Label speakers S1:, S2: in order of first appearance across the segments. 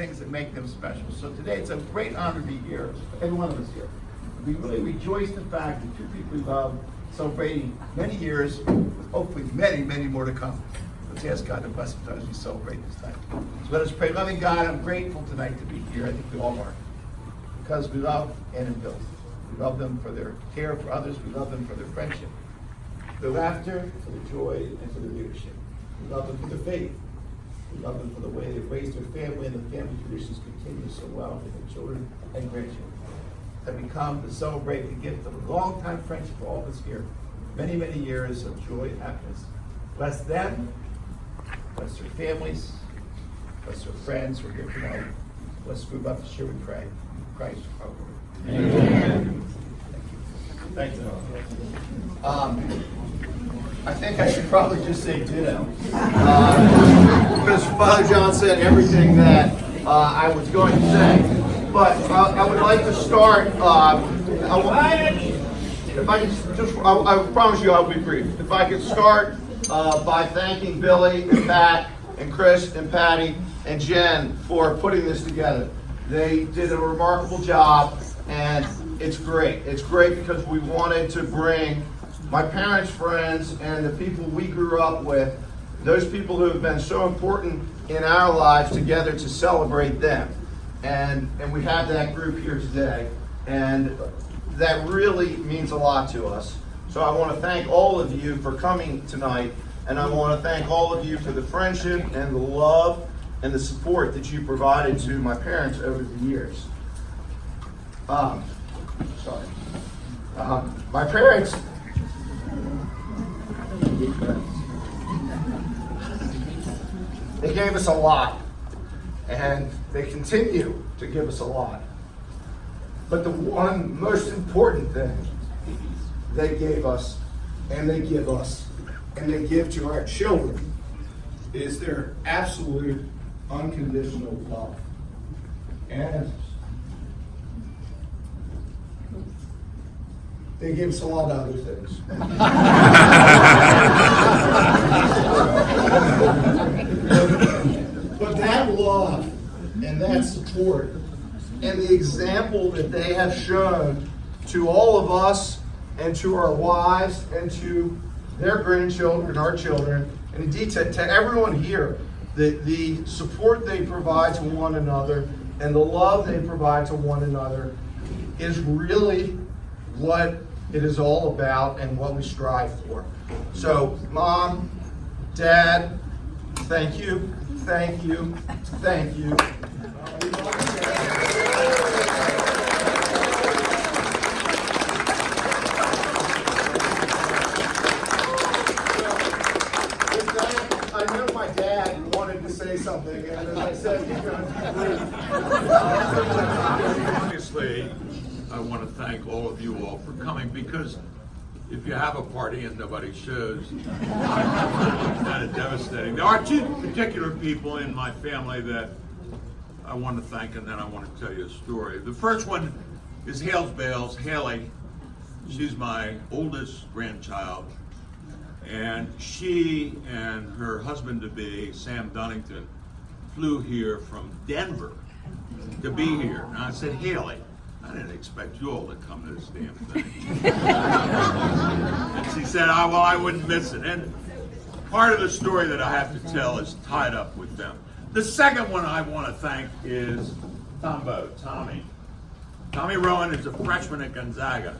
S1: things that make them special. So today it's a great honor to be here, every one of us here. We really rejoice in the fact that two people we love celebrating many years, with hopefully many, many more to come. Let's ask God to bless us as we celebrate this time. So let us pray. Loving God, I'm grateful tonight to be here. I think we all are. Because we love Ann and Bill. We love them for their care for others. We love them for their friendship, their laughter, for their joy, and for their leadership. We love them for their faith. We love them for the way they've raised their family, and the family traditions continue so well with their children and grandchildren. That we come to celebrate the gift of a long-time friendship for all of us here. Many, many years of joy and happiness. Bless them, bless their families, bless their friends who are here tonight. Bless the group up to share, we pray. In Christ, our Lord. Amen. Thank you. I think I should probably just say ditto. Because Father John said everything that I was going to say. But I would like to start, I promise you I'll be brief. If I could start by thanking Billy and Pat and Chris and Patty and Jen for putting this together. They did a remarkable job, and it's great. It's great because we wanted to bring my parents' friends and the people we grew up with, those people who have been so important in our lives, together to celebrate them. And we have that group here today, and that really means a lot to us. So I want to thank all of you for coming tonight, and I want to thank all of you for the friendship and the love and the support that you provided to my parents over the years. My parents, they gave us a lot. And they continue to give us a lot. But the one most important thing they gave us, and they give us, and they give to our children, is their absolute unconditional love. And they gave us a lot of other things. But that love and that support and the example that they have shown to all of us and to our wives and to their grandchildren, our children, and indeed to everyone here, the support they provide to one another and the love they provide to one another is really what it is all about and what we strive for. So, Mom, Dad, thank you. Thank you. Thank you. I know my dad wanted to say something, and as I said, he's going to
S2: Obviously, I want to thank all of you all for coming, because if you have a party and nobody shows, it's kind of devastating. There are two particular people in my family that I want to thank, and then I want to tell you a story. The first one is Hales Bales, Haley. She's my oldest grandchild, and she and her husband-to-be, Sam Dunnington, flew here from Denver to be here. And I said, Haley, I didn't expect you all to come to this damn thing. And she said, well, I wouldn't miss it. And part of the story that I have to tell is tied up with them. The second one I want to thank is Tommy. Tommy Rowan is a freshman at Gonzaga,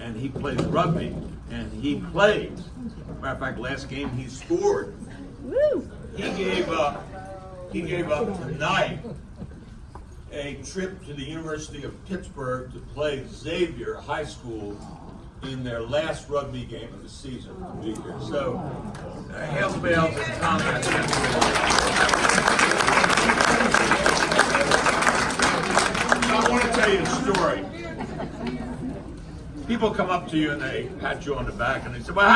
S2: and he plays rugby, and he plays. Matter of fact, last game he scored.
S3: Woo!
S2: He gave up tonight a trip to the University of Pittsburgh to play Xavier High School in their last rugby game of the season to be here. So, Hales Bales and Tommy, I want to tell you a story. People come up to you and they pat you on the back and they say, well,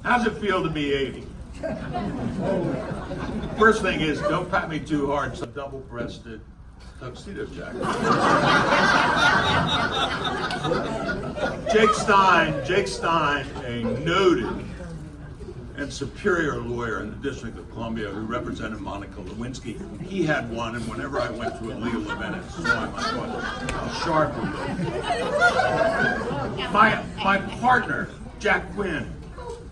S2: how's it feel to be 80? First thing is, don't pat me too hard. It's a double-breasted tuxedo jacket. Jake Stein, a noted and superior lawyer in the District of Columbia who represented Monica Lewinsky. He had one, and whenever I went to a legal event and saw him, I thought how sharp he looked. My partner, Jack Quinn,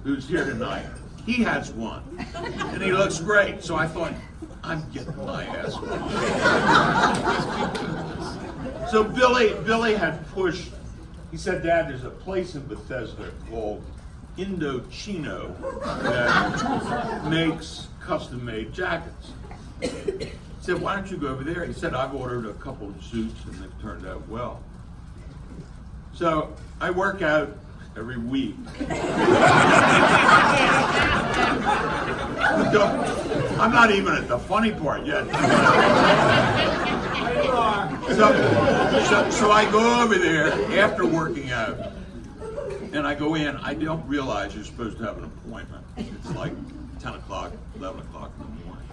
S2: who's here tonight, he has one, and he looks great. So I thought, I'm getting my ass whooped. So Billy had pushed. He said, Dad, there's a place in Bethesda called Indochino that makes custom-made jackets. He said, why don't you go over there? He said, I've ordered a couple of suits and they've turned out well. So I work out every week. I'm not even at the funny part yet. So I go over there after working out, and I go in. I don't realize you're supposed to have an appointment. It's like 10 o'clock, 11 o'clock in the morning.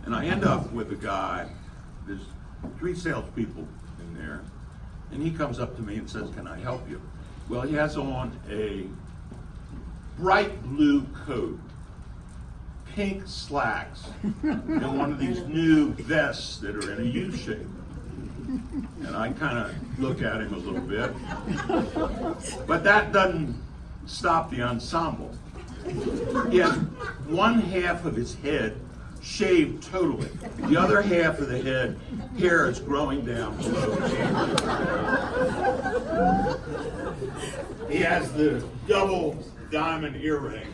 S2: And I end up with a guy, there's 3 salespeople in there, and he comes up to me and says, can I help you? Well, he has on a bright blue coat, pink slacks, and one of these new vests that are in a U shape. And I kind of look at him a little bit, but that doesn't stop the ensemble. He has one half of his head shaved totally. The other half of the head, hair is growing down below his ears. He has the double diamond earring,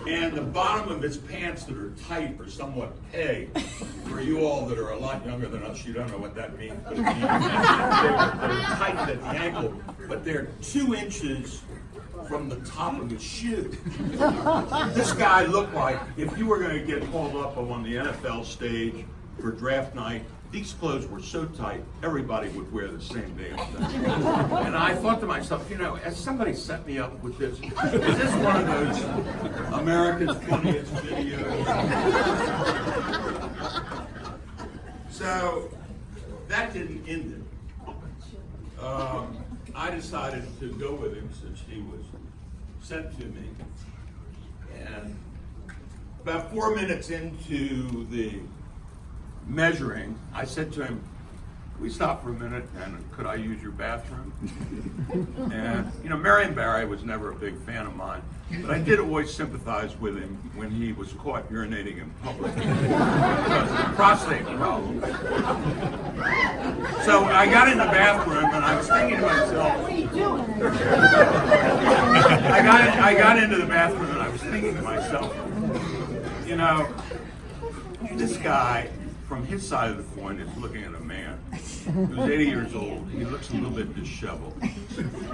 S2: and the bottom of his pants that are tight are somewhat pegged. For you all that are a lot younger than us, you don't know what that means, but it means they're tight at the ankle, but they're 2 inches from the top of his shoe. This guy looked like if you were going to get called up on the NFL stage for draft night, these clothes were so tight, everybody would wear the same damn thing. And I thought to myself, you know, has somebody set me up with this? Is this one of those America's Funniest Videos? So that didn't end it. I decided to go with him since he was sent to me. And about 4 minutes into the measuring, I said to him, "Can we stop for a minute and could I use your bathroom?" And you know, Marion Barry was never a big fan of mine, but I did always sympathize with him when he was caught urinating in public because of the prostate problem. So I got in the bathroom and I was thinking to myself, "What are you doing?" I got into the bathroom and I was thinking to myself, you know, this guy from his side of the coin is looking at a man who's 80 years old. He looks a little bit disheveled.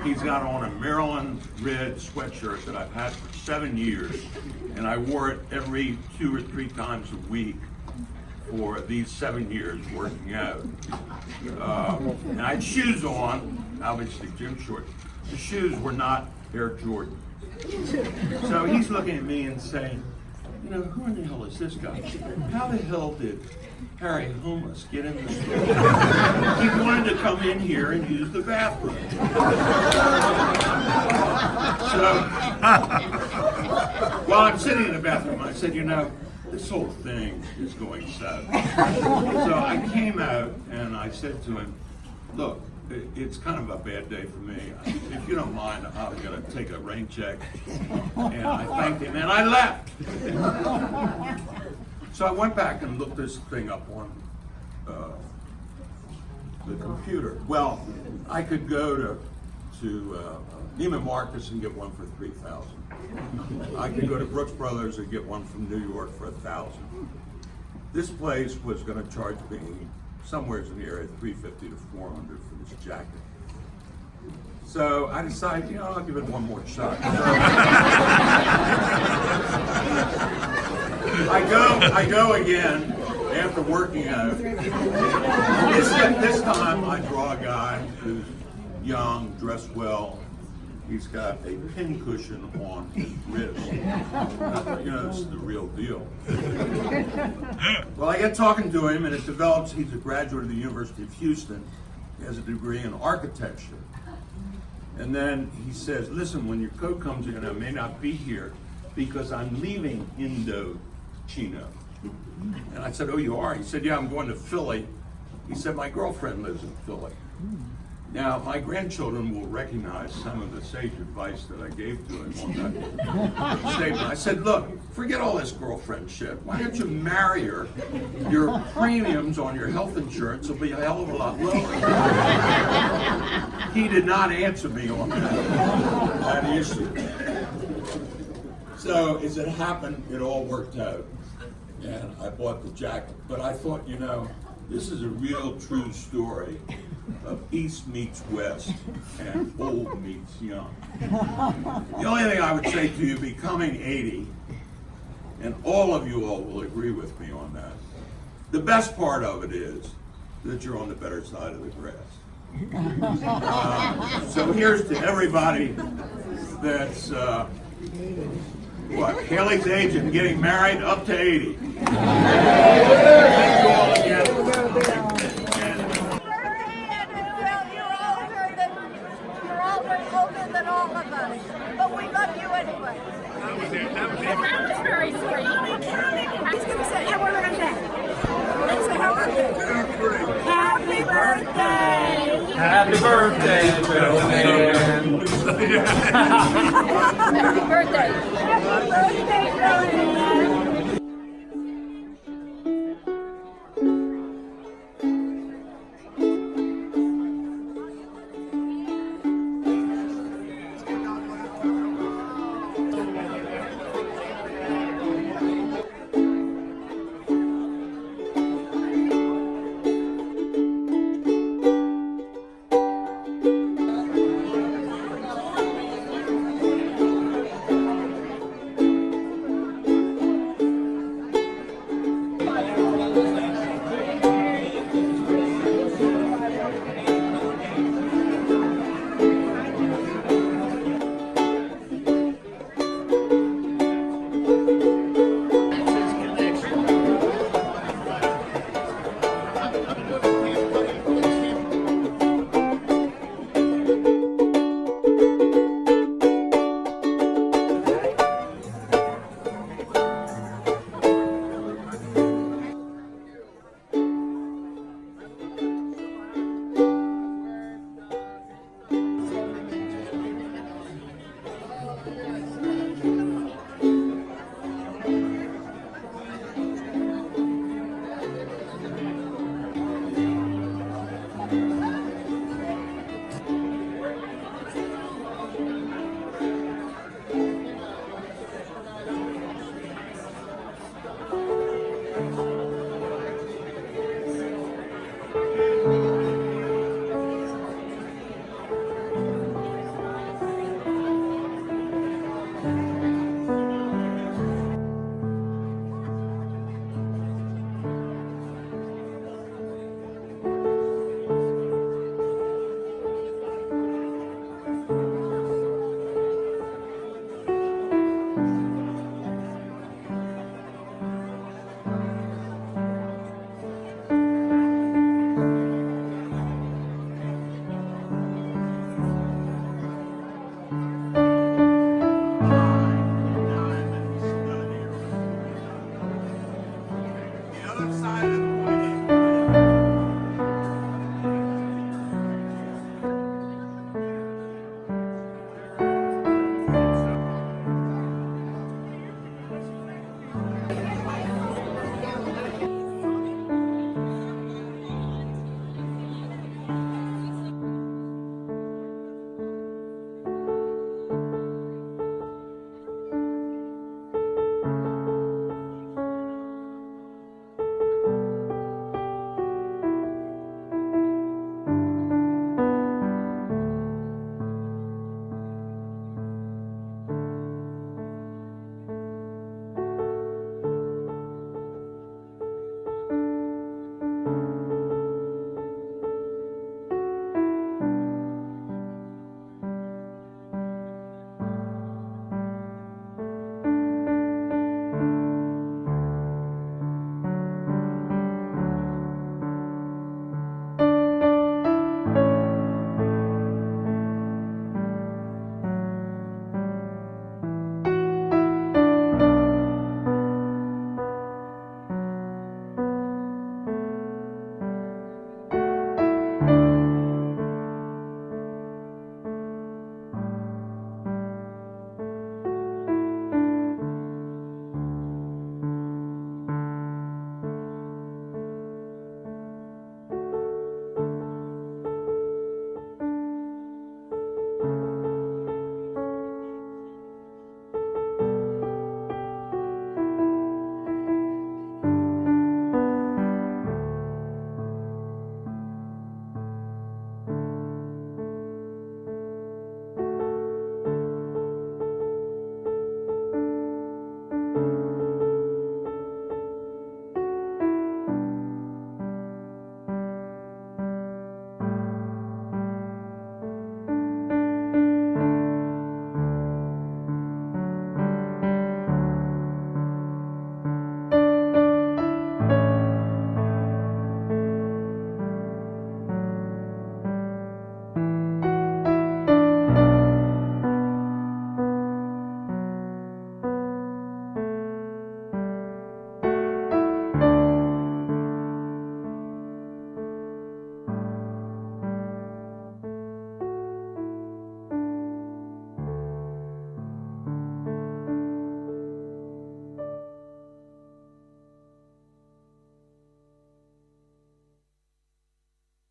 S2: He's got on a Maryland red sweatshirt that I've had for 7 years, and I wore it every 2 or 3 times a week for these 7 years working out. And I had shoes on, obviously gym shorts. The shoes were not Air Jordan. So he's looking at me and saying, you know, who in the hell is this guy? How the hell did Harry Homeless get in the store? He wanted to come in here and use the bathroom. So, while I'm sitting in the bathroom, I said, you know, this whole thing is going south. So I came out and I said to him, look, it's kind of a bad day for me. If you don't mind, I'm going to take a rain check. And I thanked him, and I left. So I went back and looked this thing up on the computer. Well, I could go to Neiman Marcus and get one for $3,000. I could go to Brooks Brothers and get one from New York for $1,000. This place was going to charge me somewhere in the area of $350 to $400 for this jacket. So I decided, you know, I'll give it one more shot. So I go again after working out. This time I draw a guy who's young, dressed well. He's got a pin cushion on his wrist. You know, this is the real deal. Well, I get talking to him, and it develops he's a graduate of the University of Houston. He has a degree in architecture. And then he says, listen, when your coat comes in, I may not be here because I'm leaving Indochino. And I said, oh, you are? He said, yeah, I'm going to Philly. He said, my girlfriend lives in Philly. Now, my grandchildren will recognize some of the sage advice that I gave to him on that statement. I said, look, forget all this girlfriend shit. Why don't you marry her? Your premiums on your health insurance will be a hell of a lot lower. He did not answer me on that issue. So as it happened, it all worked out. And I bought the jacket. But I thought, you know, this is a real true story of East meets West and old meets young. The only thing I would say to you, becoming 80, and all of you all will agree with me on that, the best part of it is that you're on the better side of the grass. So here's to everybody that's, Haley's age and getting married up to 80. Thank you all again.
S3: Older than all of us, but we love you anyway.
S4: That was very sweet.
S3: He's going to say, "Have a birthday." Let's say, "Happy birthday."
S5: Happy birthday, Bill.